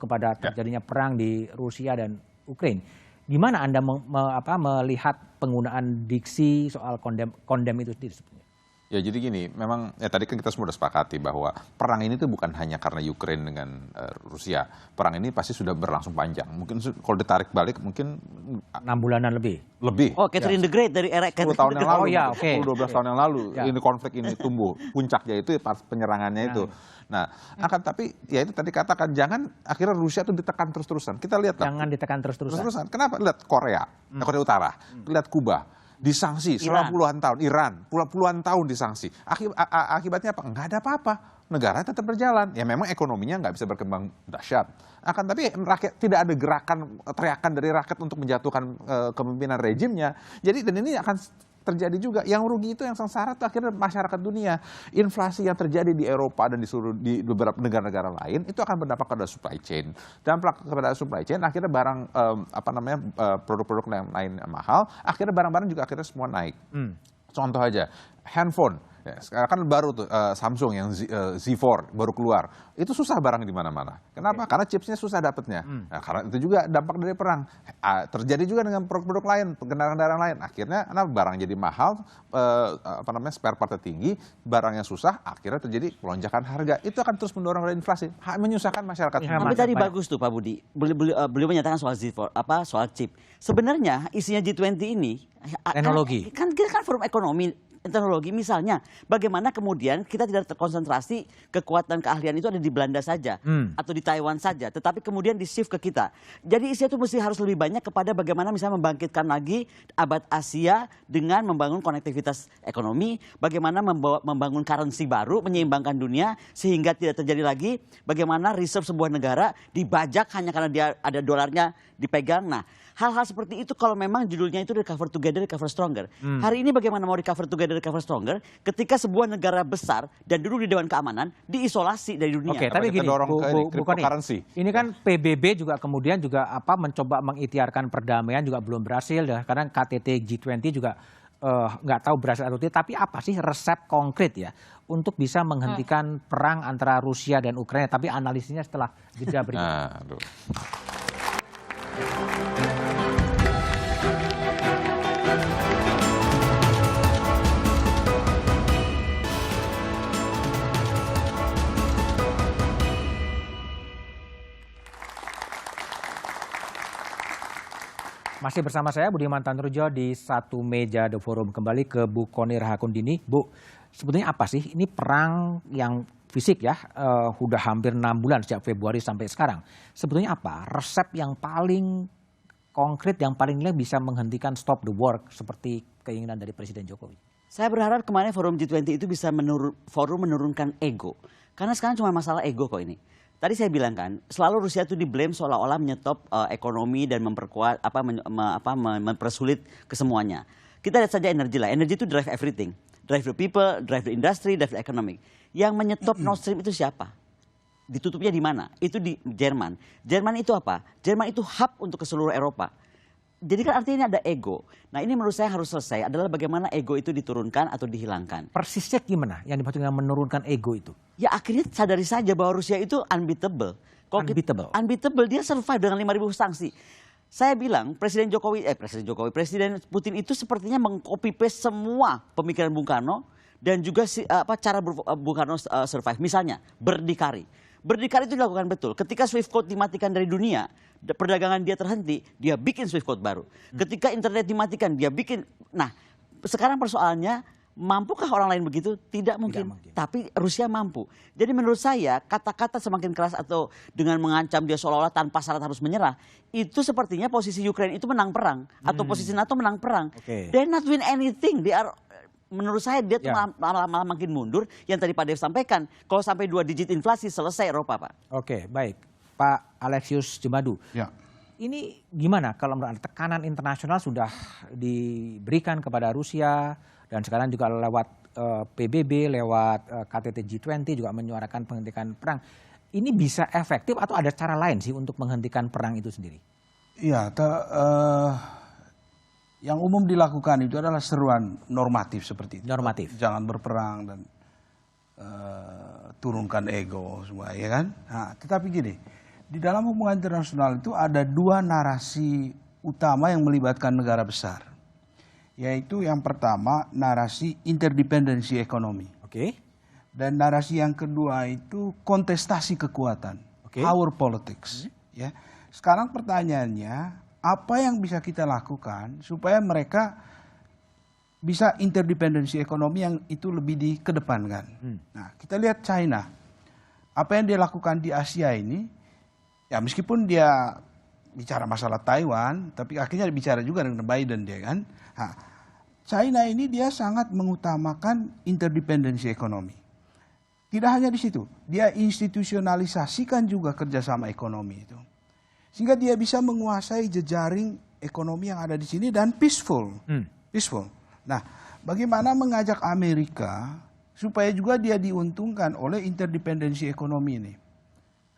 kepada terjadinya perang di Rusia dan Ukraina. Gimana Anda melihat penggunaan diksi soal kondem itu sendiri sebetulnya? Ya jadi gini, memang ya tadi kan kita semua sudah sepakati bahwa perang ini tuh bukan hanya karena Ukraina dengan Rusia. Perang ini pasti sudah berlangsung panjang. Mungkin kalau ditarik balik mungkin 6 bulanan lebih. Catherine the Great dari era 10 tahun yang lalu, 10-12 tahun yang lalu ini konflik ini tumbuh. Puncaknya itu pas penyerangannya itu. Nah, tapi ya itu tadi katakan jangan akhirnya Rusia itu ditekan terus-terusan. Kita lihat lah. Jangan ditekan terus-terusan. Kenapa? Lihat Korea Utara, lihat Kuba. Disanksi selama puluhan tahun, Iran puluhan tahun disanksi. Akibatnya apa? Nggak ada apa-apa. Negara tetap berjalan. Ya memang ekonominya nggak bisa berkembang dahsyat. Tapi rakyat tidak ada teriakan dari rakyat untuk menjatuhkan kepemimpinan rejimnya. Jadi dan ini akan terjadi juga. Yang rugi itu yang sengsara itu akhirnya masyarakat dunia. Inflasi yang terjadi di Eropa dan di beberapa negara-negara lain itu akan berdampak pada supply chain. Dampak kepada supply chain akhirnya barang produk-produk yang lain mahal, akhirnya barang-barang juga akhirnya semua naik. Contoh aja, handphone Ya, sekarang kan baru tuh Samsung yang Z4 baru keluar. Itu susah barang di mana-mana. Kenapa? Karena chipsnya susah dapatnya. Nah, karena itu juga dampak dari perang. Terjadi juga dengan produk-produk lain, kendaraan-kendaraan lain. Akhirnya barang jadi mahal, spare partnya tinggi, barangnya susah, akhirnya terjadi lonjakan harga. Itu akan terus mendorong inflasi, menyusahkan masyarakat. Ya, tapi tadi bagus tuh Pak Budi. Beliau menyatakan soal Z4, soal chip. Sebenarnya isinya G20 ini teknologi. Kan forum ekonomi teknologi, misalnya bagaimana kemudian kita tidak terkonsentrasi kekuatan keahlian itu ada di Belanda saja atau di Taiwan saja, tetapi kemudian di shift ke kita. Jadi isinya itu mesti harus lebih banyak kepada bagaimana misalnya membangkitkan lagi abad Asia dengan membangun konektivitas ekonomi, bagaimana membangun currency baru, menyeimbangkan dunia sehingga tidak terjadi lagi bagaimana reserve sebuah negara dibajak hanya karena dia ada dolarnya dipegang. Nah, hal-hal seperti itu kalau memang judulnya itu recover together, recover stronger. Hari ini bagaimana mau recover together, recover stronger ketika sebuah negara besar dan duduk di Dewan Keamanan diisolasi dari dunia. Oke, tapi gini, bukan ini kan PBB juga kemudian juga mencoba mengikhtiarkan perdamaian juga belum berhasil ya. Karena KTT G20 juga nggak tahu berhasil atau tidak. Tapi apa sih resep konkret ya untuk bisa menghentikan perang antara Rusia dan Ukraina? Tapi analisisnya setelah jeda berikut. Masih bersama saya Budiman Tanrujo di Satu Meja The Forum. Kembali ke Bu Kony Rahakundini. Bu, sebetulnya apa sih ini perang yang fisik ya, udah hampir 6 bulan sejak Februari sampai sekarang. Sebetulnya apa resep yang paling konkret, yang paling bisa menghentikan stop the war seperti keinginan dari Presiden Jokowi? Saya berharap kemarin forum G20 itu bisa menurunkan ego. Karena sekarang cuma masalah ego kok ini. Tadi saya bilang kan, selalu Rusia itu diblame seolah-olah menyetop ekonomi dan memperkuat mempersulit kesemuanya. Kita lihat saja energi lah. Energi itu drive everything. Drive the people, drive the industry, drive the economic. Yang menyetop Nord Stream itu siapa? Ditutupnya di mana? Itu di Jerman. Jerman itu apa? Jerman itu hub untuk ke seluruh Eropa. Jadi kan artinya ini ada ego. Nah ini menurut saya harus selesai adalah bagaimana ego itu diturunkan atau dihilangkan. Persisnya gimana yang dimaksud dengan menurunkan ego itu? Ya akhirnya sadari saja bahwa Rusia itu unbeatable. Unbeatable, dia survive dengan 5.000 sanksi. Saya bilang Presiden Presiden Putin itu sepertinya meng-copy paste semua pemikiran Bung Karno dan juga cara Bung Karno survive. Misalnya berdikari. Berdikari itu dilakukan betul. Ketika Swift Code dimatikan dari dunia, perdagangan dia terhenti, dia bikin Swift Code baru. Ketika internet dimatikan, dia bikin. Nah, sekarang persoalannya, mampukah orang lain begitu? Tidak mungkin. Tapi Rusia mampu. Jadi menurut saya, kata-kata semakin keras atau dengan mengancam dia seolah-olah tanpa syarat harus menyerah, itu sepertinya posisi Ukraina itu menang perang. Atau posisi NATO menang perang. They're not win anything. They are... Menurut saya dia tuh malah makin mundur. Yang tadi Pak Dev sampaikan, kalau sampai 2 digit inflasi selesai Eropa, Pak. Oke, baik. Pak Alexius Jemadu. Ya. Ini gimana kalau tekanan internasional sudah diberikan kepada Rusia dan sekarang juga lewat PBB, lewat KTT G20 juga menyuarakan penghentian perang. Ini bisa efektif atau ada cara lain sih untuk menghentikan perang itu sendiri? Iya, yang umum dilakukan itu adalah seruan normatif seperti itu. Normatif. Jangan berperang dan turunkan ego semua, ya kan? Nah, tetapi gini, di dalam hubungan internasional itu ada 2 narasi utama yang melibatkan negara besar. Yaitu yang pertama narasi interdependensi ekonomi. Dan narasi yang kedua itu kontestasi kekuatan, power politics. Ya. Sekarang pertanyaannya, apa yang bisa kita lakukan supaya mereka bisa interdependensi ekonomi yang itu lebih dikedepankan. Nah, kita lihat China. Apa yang dia lakukan di Asia ini, ya meskipun dia bicara masalah Taiwan, tapi akhirnya bicara juga dengan Biden dia kan. Nah, China ini dia sangat mengutamakan interdependensi ekonomi. Tidak hanya di situ, dia institusionalisasikan juga kerjasama ekonomi itu. Sehingga dia bisa menguasai jejaring ekonomi yang ada di sini dan peaceful. Peaceful. Nah, bagaimana mengajak Amerika supaya juga dia diuntungkan oleh interdependensi ekonomi ini.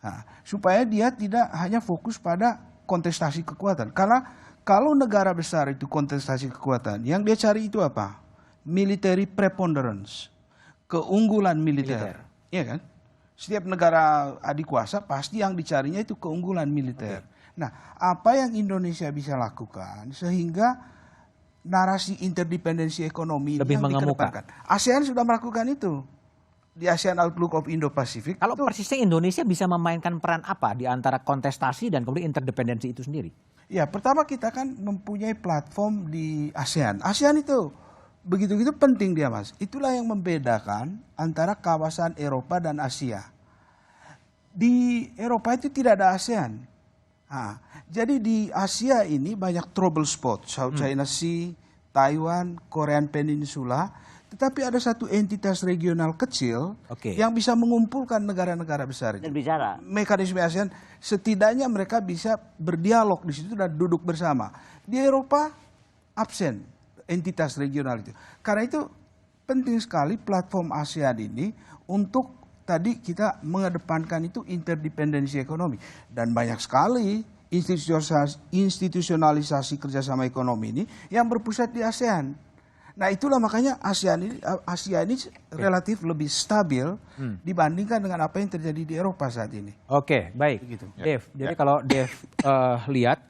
Nah, supaya dia tidak hanya fokus pada kontestasi kekuatan. Karena kalau negara besar itu kontestasi kekuatan, yang dia cari itu apa? Military preponderance. keunggulan militer. Iya kan? Setiap negara adikuasa pasti yang dicarinya itu keunggulan militer. Nah, apa yang Indonesia bisa lakukan sehingga narasi interdependensi ekonomi lebih yang mengemuka. ASEAN sudah melakukan itu. Di ASEAN Outlook of Indo-Pacific. Kalau persisnya Indonesia bisa memainkan peran apa di antara kontestasi dan kemudian interdependensi itu sendiri? Ya, pertama kita kan mempunyai platform di ASEAN. ASEAN itu begitu-gitu penting dia, Mas. Itulah yang membedakan antara kawasan Eropa dan Asia. Di Eropa itu tidak ada ASEAN. Nah, jadi di Asia ini banyak trouble spot, South China Sea, Taiwan, Korean Peninsula, tetapi ada satu entitas regional kecil yang bisa mengumpulkan negara-negara besar itu. Dan bicara. Mekanisme ASEAN, setidaknya mereka bisa berdialog di situ dan duduk bersama. Di Eropa absen entitas regional itu. Karena itu penting sekali platform ASEAN ini untuk tadi kita mengedepankan itu interdependensi ekonomi. Dan banyak sekali institusionalisasi kerjasama ekonomi ini yang berpusat di ASEAN. Nah, itulah makanya Asia ini relatif lebih stabil dibandingkan dengan apa yang terjadi di Eropa saat ini. Oke, baik. Begitu. Dev, jadi kalau Dev lihat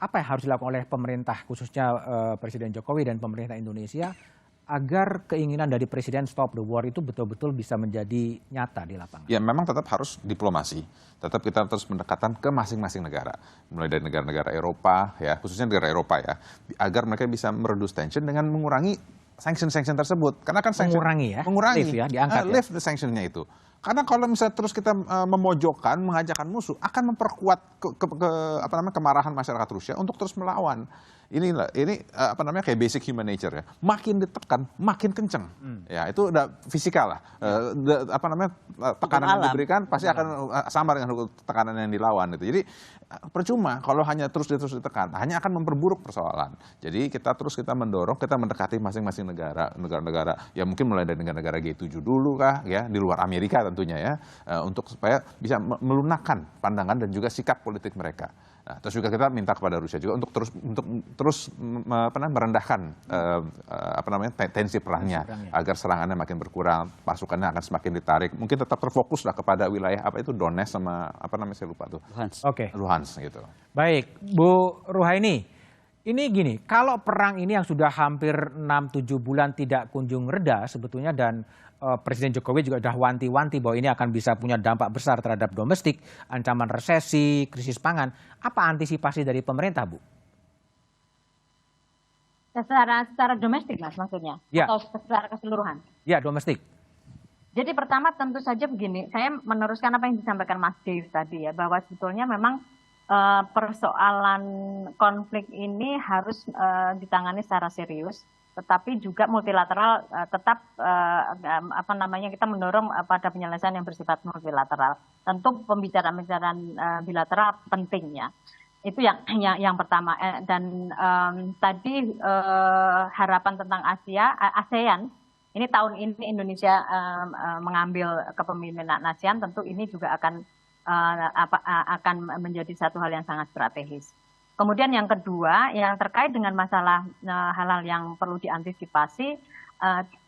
apa yang harus dilakukan oleh pemerintah khususnya Presiden Jokowi dan pemerintah Indonesia agar keinginan dari Presiden Stop the War itu betul-betul bisa menjadi nyata di lapangan? Ya, memang tetap harus diplomasi. Tetap kita terus mendekatan ke masing-masing negara. Mulai dari negara-negara Eropa, ya khususnya negara Eropa ya, agar mereka bisa mereduce tension dengan mengurangi sanction-sanction tersebut. Karena kan sanction, mengurangi, lift ya, diangkat lift the sanctionnya itu. Karena kalau misalnya terus kita memojokkan, mengajakkan musuh, akan memperkuat kemarahan masyarakat Rusia untuk terus melawan. Ini kayak basic human nature ya. Makin ditekan, makin kenceng. Ya itu udah fisikal lah. Tekanan yang diberikan pasti akan sama dengan tekanan yang dilawan itu. Jadi percuma kalau hanya terus ditekan, hanya akan memperburuk persoalan. Jadi kita mendorong, kita mendekati masing-masing negara-negara. Ya mungkin mulai dari negara-negara G7 dulu kah, ya di luar Amerika tentunya ya, untuk supaya bisa melunakkan pandangan dan juga sikap politik mereka. Nah, terus juga kita minta kepada Rusia juga untuk terus merendahkan tensi perangnya agar serangannya makin berkurang, pasukannya akan semakin ditarik. Mungkin tetap terfokuslah kepada wilayah Donetsk sama saya lupa tuh. Luhansk gitu. Baik, Bu Ruhaini. Ini gini, kalau perang ini yang sudah hampir 6-7 bulan tidak kunjung reda sebetulnya dan Presiden Jokowi juga sudah wanti-wanti bahwa ini akan bisa punya dampak besar terhadap domestik, ancaman resesi, krisis pangan. Apa antisipasi dari pemerintah, Bu? Secara domestik, Mas, maksudnya? Ya. Atau secara keseluruhan? Ya, domestik. Jadi pertama tentu saja begini, saya meneruskan apa yang disampaikan Mas Dave tadi ya, bahwa sebetulnya memang persoalan konflik ini harus ditangani secara serius. Tetapi juga multilateral tetap kita mendorong pada penyelesaian yang bersifat multilateral. Tentu pembicaraan-pembicaraan bilateral penting ya. Itu yang pertama. Dan tadi harapan tentang ASEAN, ini tahun ini Indonesia mengambil kepemimpinan ASEAN, tentu ini juga akan menjadi satu hal yang sangat strategis. Kemudian yang kedua, yang terkait dengan masalah hal-hal yang perlu diantisipasi,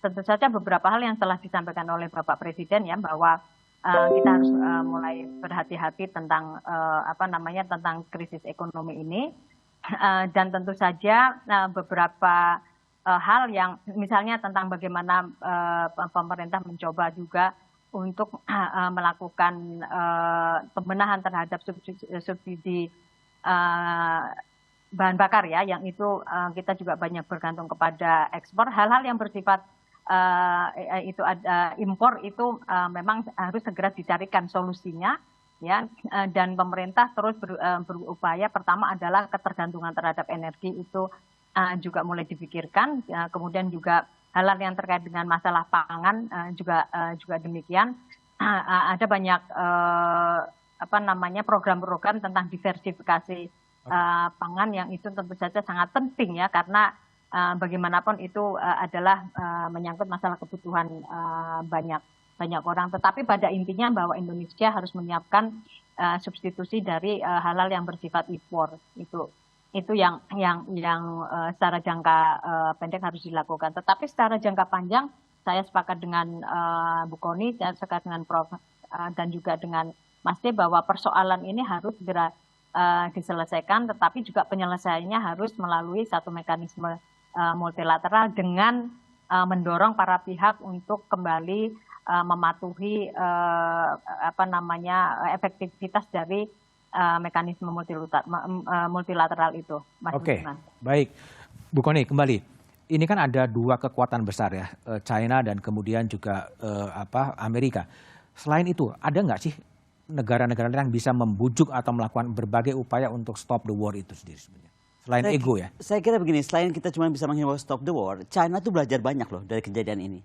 tentu saja beberapa hal yang telah disampaikan oleh Bapak Presiden ya, bahwa kita harus mulai berhati-hati tentang tentang krisis ekonomi ini, dan tentu saja beberapa hal yang misalnya tentang bagaimana pemerintah mencoba juga untuk melakukan pembenahan terhadap subsidi bahan bakar ya, yang itu kita juga banyak bergantung kepada ekspor. Hal-hal yang bersifat itu ada impor itu memang harus segera dicarikan solusinya ya, dan pemerintah terus berupaya. Pertama adalah ketergantungan terhadap energi itu juga mulai dipikirkan, kemudian juga hal-hal yang terkait dengan masalah pangan juga demikian. Ada banyak program-program tentang diversifikasi pangan yang itu tentu saja sangat penting ya, karena bagaimanapun itu adalah menyangkut masalah kebutuhan banyak orang. Tetapi pada intinya bahwa Indonesia harus menyiapkan substitusi dari hal-hal yang bersifat impor. Itu yang secara jangka pendek harus dilakukan. Tetapi secara jangka panjang saya sepakat dengan Bu Kony, saya sepakat dengan Prof. Dan juga dengan Mas D bahwa persoalan ini harus segera diselesaikan, tetapi juga penyelesaiannya harus melalui satu mekanisme multilateral dengan mendorong para pihak untuk kembali mematuhi efektivitas dari mekanisme multilateral itu. Oke, baik. Bu Kony, kembali. Ini kan ada dua kekuatan besar ya, China dan kemudian juga Amerika. Selain itu, ada nggak sih negara-negara yang bisa membujuk atau melakukan berbagai upaya untuk stop the war itu sendiri sebenarnya? Selain ego ya? Saya kira begini, selain kita cuma bisa menghimbau stop the war, China tuh belajar banyak loh dari kejadian ini.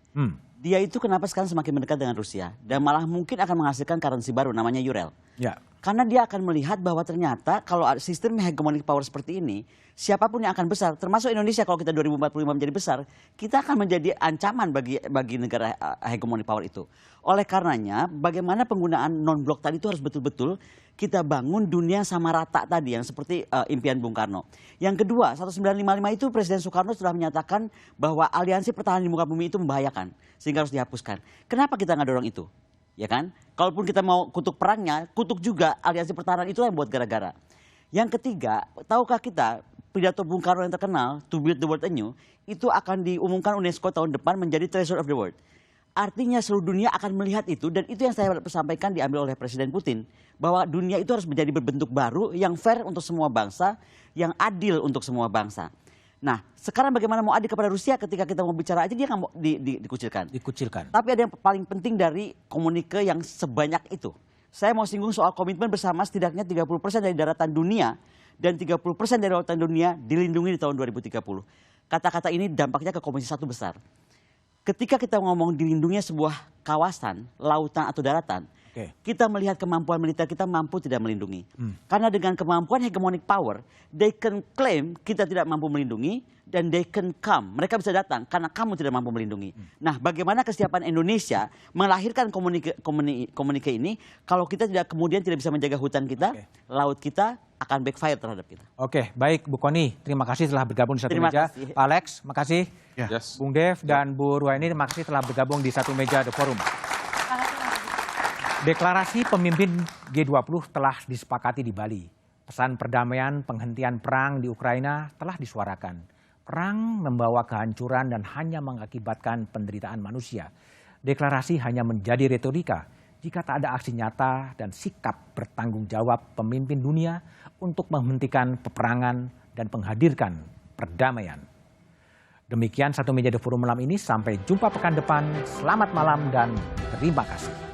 Dia itu kenapa sekarang semakin mendekat dengan Rusia dan malah mungkin akan menghasilkan currency baru namanya Euro. Ya. Karena dia akan melihat bahwa ternyata kalau sistem hegemonic power seperti ini, siapapun yang akan besar, termasuk Indonesia kalau kita 2045 menjadi besar, kita akan menjadi ancaman bagi negara hegemonic power itu. Oleh karenanya, bagaimana penggunaan non-blok tadi itu harus betul-betul kita bangun dunia sama rata tadi yang seperti impian Bung Karno. Yang kedua, 1955 itu Presiden Soekarno sudah menyatakan bahwa aliansi pertahanan di muka bumi itu membahayakan, sehingga harus dihapuskan. Kenapa kita nggak dorong itu? Ya kan? Kalaupun kita mau kutuk perangnya, kutuk juga aliansi pertahanan itu yang buat gara-gara. Yang ketiga, tahukah kita pidato Bung Karno yang terkenal, To Build the World Anew, itu akan diumumkan UNESCO tahun depan menjadi Treasure of the World. Artinya seluruh dunia akan melihat itu, dan itu yang saya sampaikan diambil oleh Presiden Putin, bahwa dunia itu harus menjadi berbentuk baru, yang fair untuk semua bangsa, yang adil untuk semua bangsa. Nah, sekarang bagaimana mau adil kepada Rusia ketika kita mau bicara aja dia nggak mau dikucilkan. Dikucilkan. Tapi ada yang paling penting dari komunike yang sebanyak itu. Saya mau singgung soal komitmen bersama setidaknya 30% dari daratan dunia dan 30% dari lautan dunia dilindungi di tahun 2030. Kata-kata ini dampaknya ke Komisi 1 besar. Ketika kita ngomong dilindunginya sebuah kawasan, lautan atau daratan, kita melihat kemampuan militer kita mampu tidak melindungi. Karena dengan kemampuan hegemonic power, they can claim kita tidak mampu melindungi, dan they can come. Mereka bisa datang karena kamu tidak mampu melindungi. Nah, bagaimana kesiapan Indonesia melahirkan komunike ini kalau kita kemudian tidak bisa menjaga hutan kita, laut kita akan backfire terhadap kita. Oke, baik Bu Kony, terima kasih telah bergabung di satu meja. Pak Alex, makasih. Yes. Bung Dev dan Bu Ruwaini, terima kasih telah bergabung di satu meja The Forum. Deklarasi pemimpin G20 telah disepakati di Bali. Pesan perdamaian penghentian perang di Ukraina telah disuarakan. Perang membawa kehancuran dan hanya mengakibatkan penderitaan manusia. Deklarasi hanya menjadi retorika jika tak ada aksi nyata dan sikap bertanggung jawab pemimpin dunia untuk menghentikan peperangan dan menghadirkan perdamaian. Demikian satu meja The Forum malam ini. Sampai jumpa pekan depan. Selamat malam dan terima kasih.